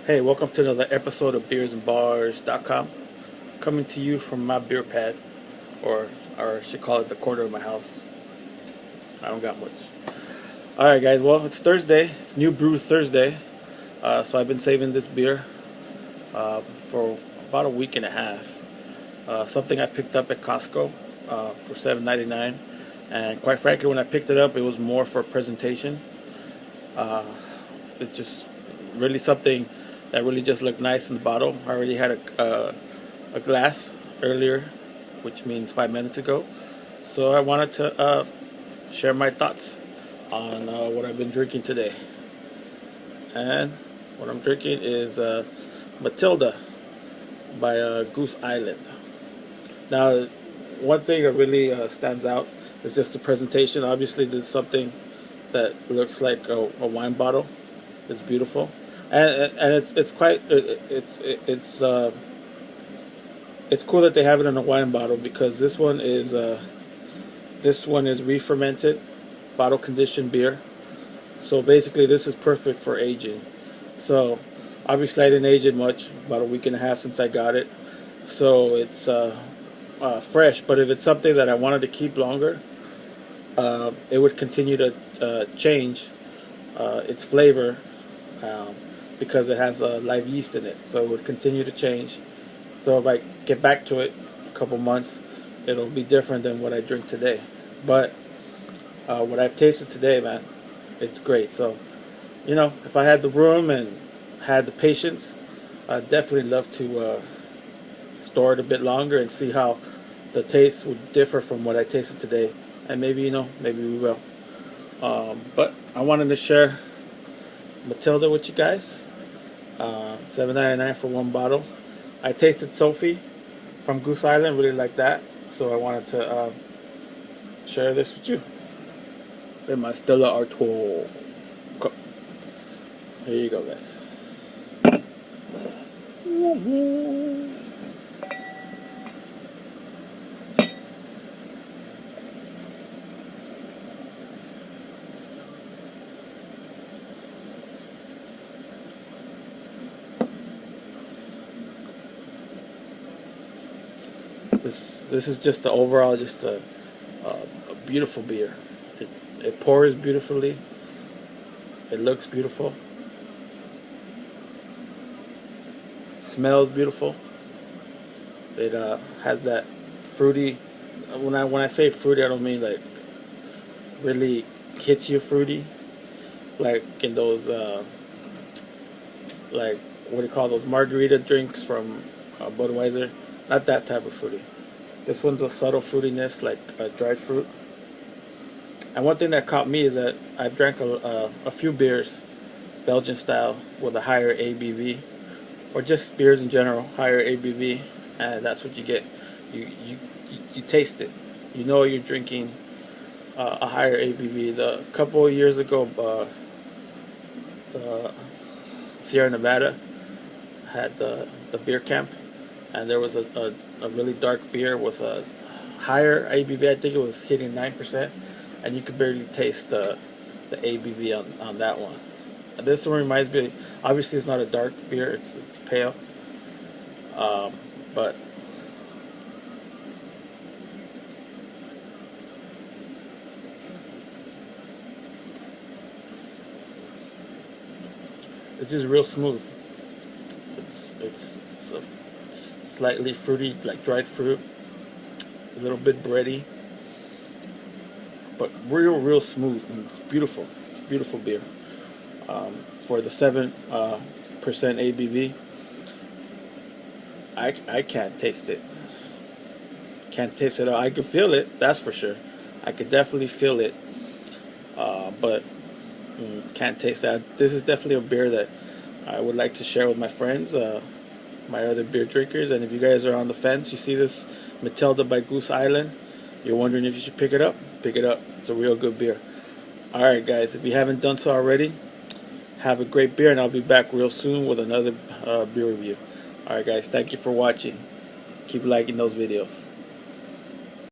Hey, welcome to another episode of beersandbars.com. Coming to you from my beer pad, or I should call it the corner of my house. I don't got much. Alright, guys, well, it's Thursday. It's New Brew Thursday. So I've been saving this beer for about a week and a half. Something I picked up at Costco for $7.99. And quite frankly, when I picked it up, it was more for presentation. It's just really something that really just looked nice in the bottle. I already had a glass earlier, which means 5 minutes ago. So I wanted to share my thoughts on what I've been drinking today. And what I'm drinking is Matilda by Goose Island. Now, one thing that really stands out is just the presentation. Obviously, there's something that looks like a wine bottle. It's beautiful, and it's quite it's cool that they have it in a wine bottle, because this one is re-fermented, bottle conditioned beer. So basically, this is perfect for aging. So obviously, I didn't age it much, about a week and a half since I got it. So it's fresh. But if it's something that I wanted to keep longer, it would continue to change its flavor, because it has live yeast in it. So it would continue to change. So if I get back to it a couple months, it'll be different than what I drink today. But what I've tasted today, man, it's great. So, if I had the room and had the patience, I'd definitely love to store it a bit longer and see how the taste would differ from what I tasted today. And maybe, maybe we will. But I wanted to share Matilda with you guys. $7.99 for one bottle. I tasted Sophie from Goose Island, really like that, so I wanted to share this with you. In my Stella Artois cup. Here you go, guys. This is just the overall, just a beautiful beer. It pours beautifully. It looks beautiful. Smells beautiful. It has that fruity. When I say fruity, I don't mean like really hits you fruity, like in those like, what do you call those margarita drinks from Budweiser. Not that type of fruity. This one's a subtle fruitiness, like dried fruit. And one thing that caught me is that I've drank a few beers, Belgian style, with a higher ABV, or just beers in general, higher ABV, and that's what you get. You taste it. You know you're drinking a higher ABV. A couple of years ago, the Sierra Nevada had the beer camp, and there was a really dark beer with a higher ABV. I think it was hitting 9%, and you could barely taste the ABV on that one. And this one reminds me, obviously it's not a dark beer, it's pale, but it's just real smooth. It's slightly fruity, like dried fruit, a little bit bready, but real smooth. And it's beautiful. It's a beautiful beer. For the 7% ABV, I can't taste it. Can't taste it at all. I can feel it, that's for sure. I could definitely feel it, but can't taste that. This is definitely a beer that I would like to share with my friends, my other beer drinkers. And if you guys are on the fence, you see this Matilda by Goose Island, you're wondering if you should pick it up, pick it up. It's a real good beer. Alright, guys, if you haven't done so already, have a great beer, and I'll be back real soon with another beer review. Alright, guys, thank you for watching. Keep liking those videos.